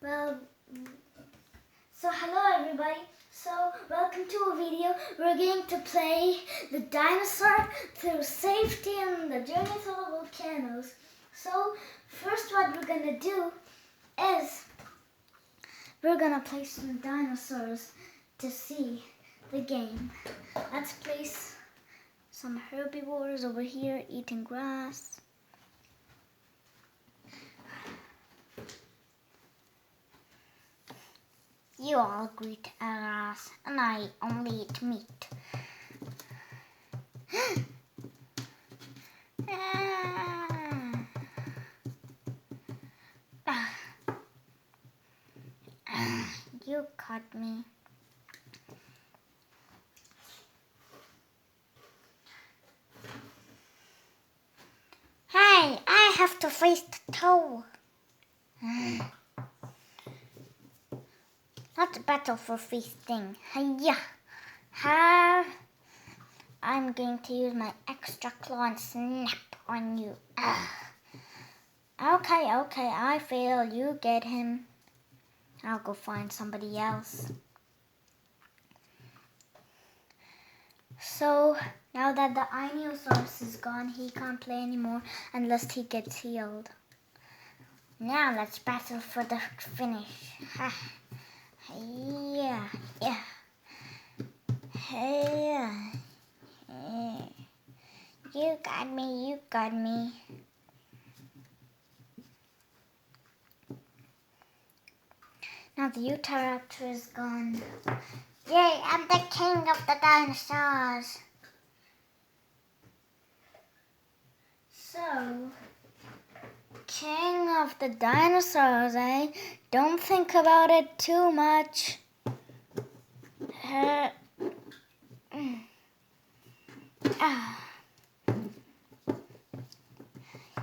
Well, so hello everybody. So welcome to a video. We're going to play the dinosaur through safety and the journey through the volcanoes. So first what we're going to do is we're going to place some dinosaurs to see the game. Let's place some herbivores over here eating grass. You all eat grass, and I only eat meat. You caught me. Hey, I have to face the toe. Not a battle for feasting. Hiya! Ha! I'm going to use my extra claw and snap on you. Okay, I fail. You get him. I'll go find somebody else. So, now that the Inosaurus is gone, he can't play anymore unless he gets healed. Now let's battle for the finish. Yeah. You got me. Now the Utahraptor is gone. Yay, I'm the king of the dinosaurs. So, king of the dinosaurs, eh? Don't think about it too much.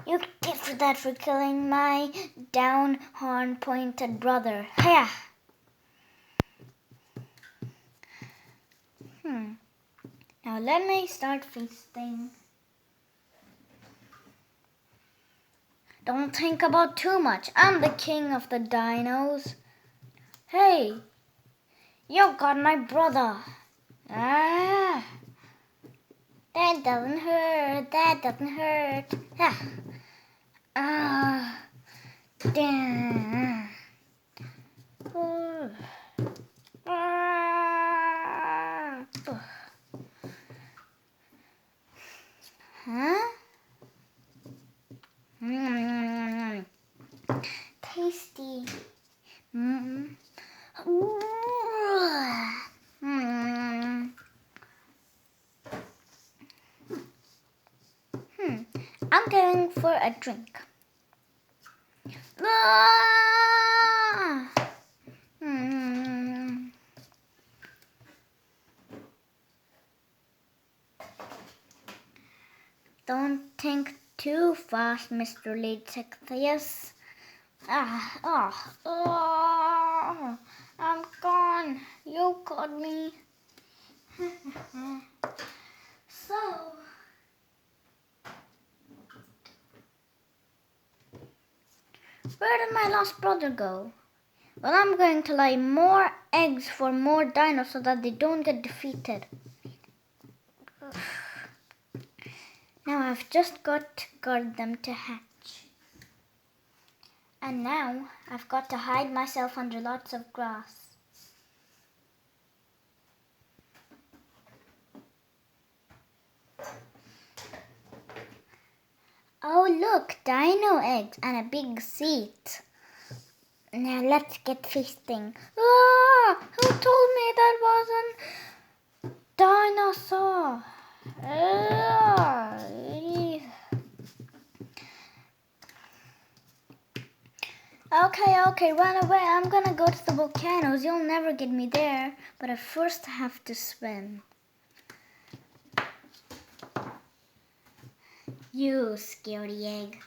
You did for that for killing my down horn-pointed brother. Hiya! Now let me start feasting. Don't think about too much. I'm the king of the dinos. Hey, you got my brother. That doesn't hurt. Damn. Tasty. I'm going for a drink. Don't think too fast, Mr. Latexius. I'm gone. You got me. So, where did my lost brother go? Well, I'm going to lay more eggs for more dinos so that they don't get defeated. Now I've just got to guard them to hatch. And now I've got to hide myself under lots of grass. Oh look, dino eggs and a big seat. Now let's get feasting. Who told me that wasn't dinosaur? Okay, run away. I'm gonna go to the volcanoes. You'll never get me there. But I first have to swim. You scaredy egg.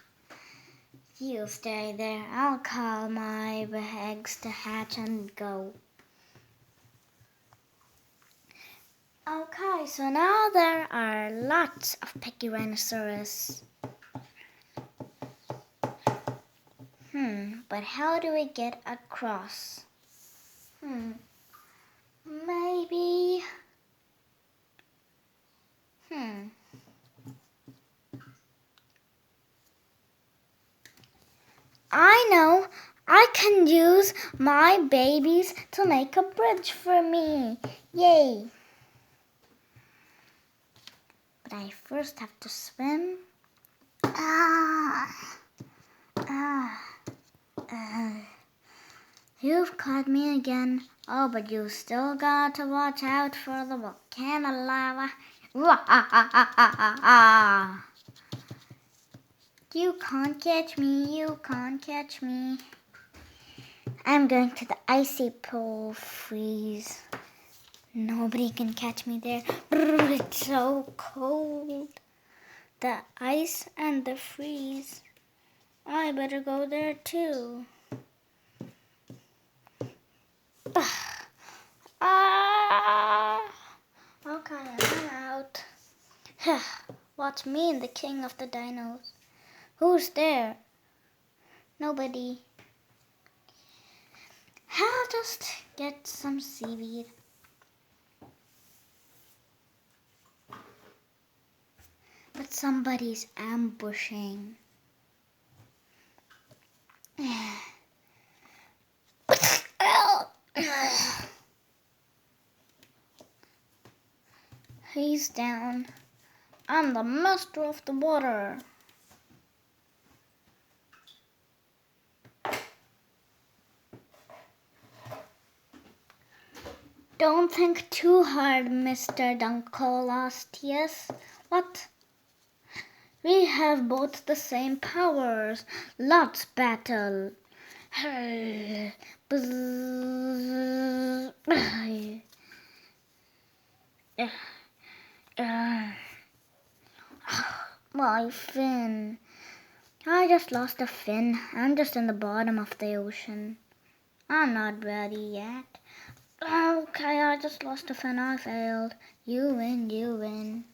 You stay there. I'll call my eggs to hatch and go. Okay, so now there are lots of Pachyrhinosaurus. But how do we get across? Maybe. I know. I can use my babies to make a bridge for me. Yay. But I first have to swim. You've caught me again. Oh, but you still got to watch out for the volcano lava. You can't catch me, you can't catch me. I'm going to the icy pool, freeze. Nobody can catch me there. It's so cold. The ice and the freeze. I better go there too. Okay, I'm out. Watch me and the king of the dinos. Who's there? Nobody. I'll just get some seaweed. But somebody's ambushing. He's down. I'm the master of the water. Don't think too hard, Mr. Dunkolostius. What? We have both the same powers. Let's battle. My fin. I just lost a fin. I'm just in the bottom of the ocean. I'm not ready yet. Okay, I just lost a fin. I failed. You win, you win.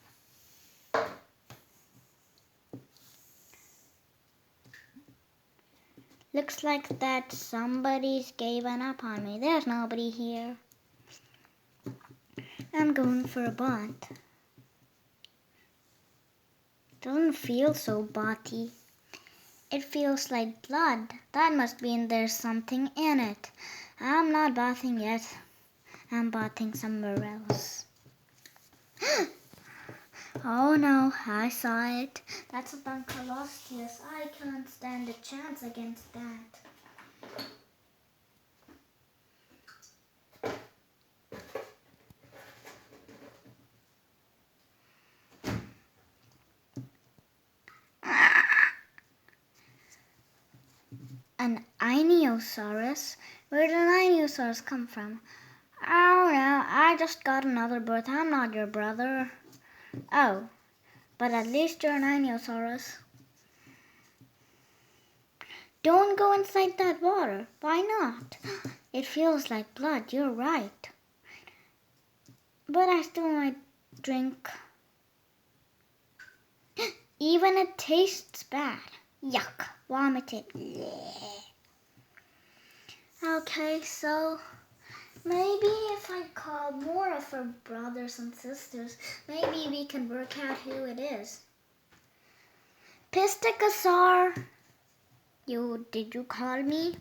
Looks like that somebody's given up on me. There's nobody here. I'm going for a bot. Doesn't feel so botty. It feels like blood. That must mean there's something in it. I'm not bathing yet. I'm bathing somewhere else. Oh no, I saw it. That's a Dunkolostius. I can't stand a chance against that. An Inosaurus? Where did an Inosaurus come from? Oh no, I just got another birth. I'm not your brother. Oh, but at least you're an Inosaurus. Don't go inside that water. Why not? It feels like blood. You're right. But I still might drink. Even it tastes bad. Yuck. Vomit it. Okay, so maybe if I call more of our brothers and sisters, maybe we can work out who it is. Pisticosaur. Did you call me?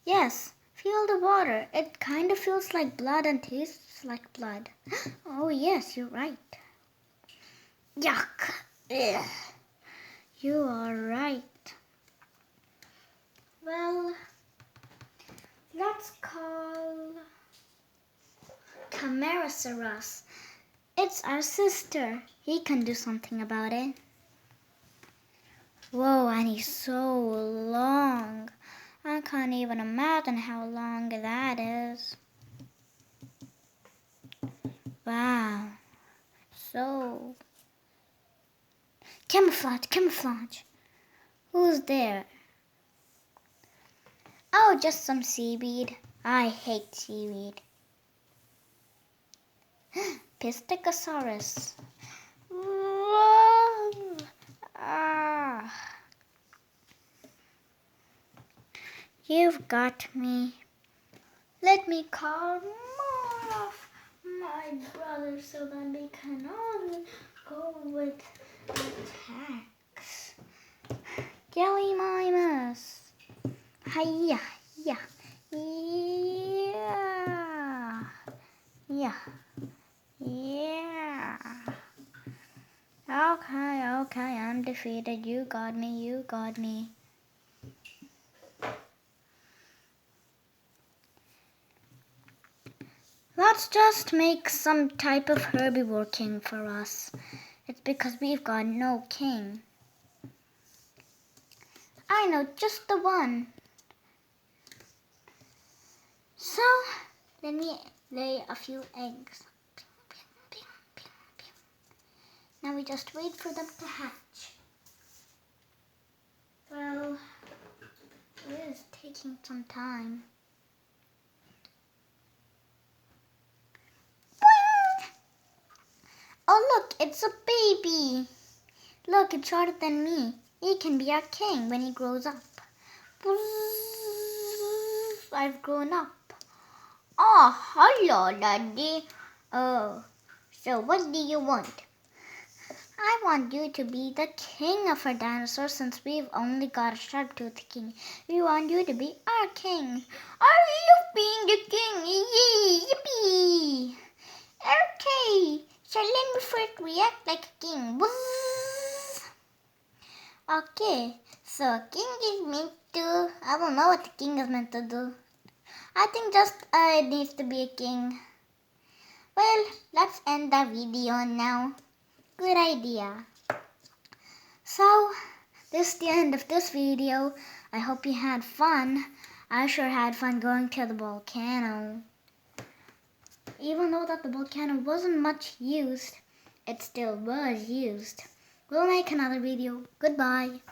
Yes, feel the water. It kind of feels like blood and tastes like blood. Oh yes, you're right. Yuck. Ugh. You are right. Well, let's call Camarasaurus. It's our sister. He can do something about it. Whoa, and he's so long. I can't even imagine how long that is. Wow. So. Camouflage, camouflage. Who's there? Oh, just some seaweed. I hate seaweed. Pisticosaurus. Whoa. Ah. You've got me. Let me call more of my brothers so that they can all go with attacks. Jelly Mimus. Hiya, yeah, yeah, yeah, yeah. Okay, I'm defeated. You got me. Let's just make some type of herbivore king for us. It's because we've got no king. I know just the one. So, let me lay a few eggs. Now we just wait for them to hatch. Well, it is taking some time. Oh look, it's a baby. Look, it's shorter than me. He can be our king when he grows up. I've grown up. Oh, hello, Daddy. Oh, so what do you want? I want you to be the king of our dinosaurs since we've only got a sharp-toothed king. We want you to be our king. I love being the king. Yay, yippee. Okay, so let me first react like a king. Buzz. Okay, so a king is meant to... I don't know what the king is meant to do. I think just it needs to be a king. Well, let's end the video now. Good idea. So, this is the end of this video. I hope you had fun. I sure had fun going to the volcano. Even though that the volcano wasn't much used, it still was used. We'll make another video. Goodbye.